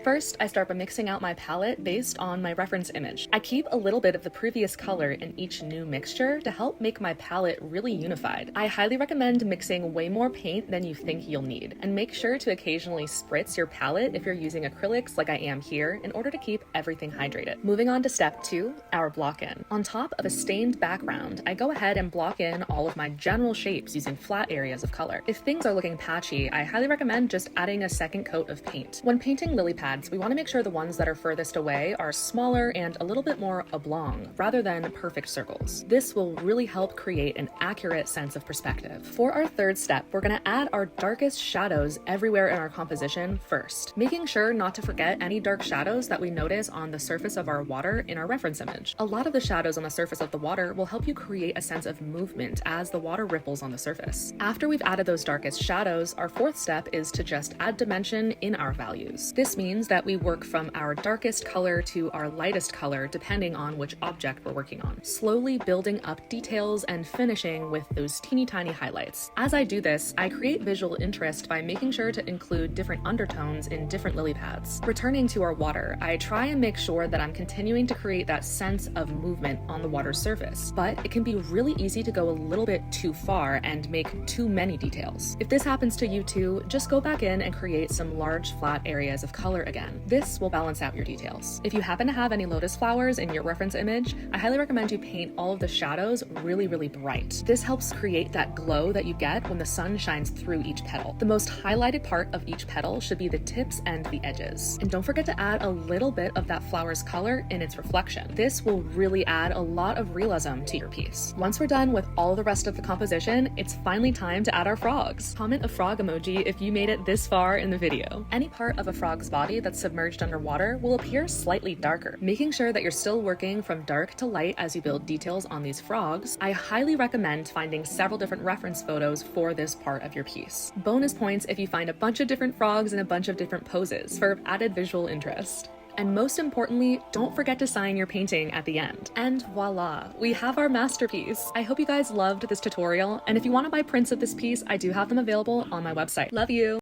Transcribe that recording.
First, I start by mixing out my palette based on my reference image. I keep a little bit of the previous color in each new mixture to help make my palette really unified. I highly recommend mixing way more paint than you think you'll need, and make sure to occasionally spritz your palette if you're using acrylics like I am here in order to keep everything hydrated. Moving on to step 2, our block in. On top of a stained background, I go ahead and block in all of my general shapes using flat areas of color. If things are looking patchy, I highly recommend just adding a second coat of paint. When painting lily pads, we want to make sure the ones that are furthest away are smaller and a little bit more oblong, rather than perfect circles. This will really help create an accurate sense of perspective. For our third step, we're going to add our darkest shadows everywhere in our composition first, making sure not to forget any dark shadows that we notice on the surface of our water in our reference image. A lot of the shadows on the surface of the water will help you create a sense of movement as the water ripples on the surface. After we've added those darkest shadows, our fourth step is to just add dimension in our values. This means that we work from our darkest color to our lightest color depending on which object we're working on, slowly building up details and finishing with those teeny tiny highlights. As I do this, I create visual interest by making sure to include different undertones in different lily pads. Returning to our water, I try and make sure that I'm continuing to create that sense of movement on the water's surface, but it can be really easy to go a little bit too far and make too many details. If this happens to you too, just go back in and create some large flat areas of color again. This will balance out your details. If you happen to have any lotus flowers in your reference image, I highly recommend you paint all of the shadows really bright. This helps create that glow that you get when the sun shines through each petal. The most highlighted part of each petal should be the tips and the edges. And don't forget to add a little bit of that flower's color in its reflection. This will really add a lot of realism to your piece. Once we're done with all the rest of the composition, it's finally time to add our frogs. Comment a frog emoji if you made it this far in the video. Any part of a frog's body that's submerged underwater will appear slightly darker. Making sure that you're still working from dark to light as you build details on these frogs, I highly recommend finding several different reference photos for this part of your piece. Bonus points if you find a bunch of different frogs in a bunch of different poses for added visual interest. And most importantly, don't forget to sign your painting at the end. And voila, we have our masterpiece. I hope you guys loved this tutorial, and if you want to buy prints of this piece, I do have them available on my website. Love you!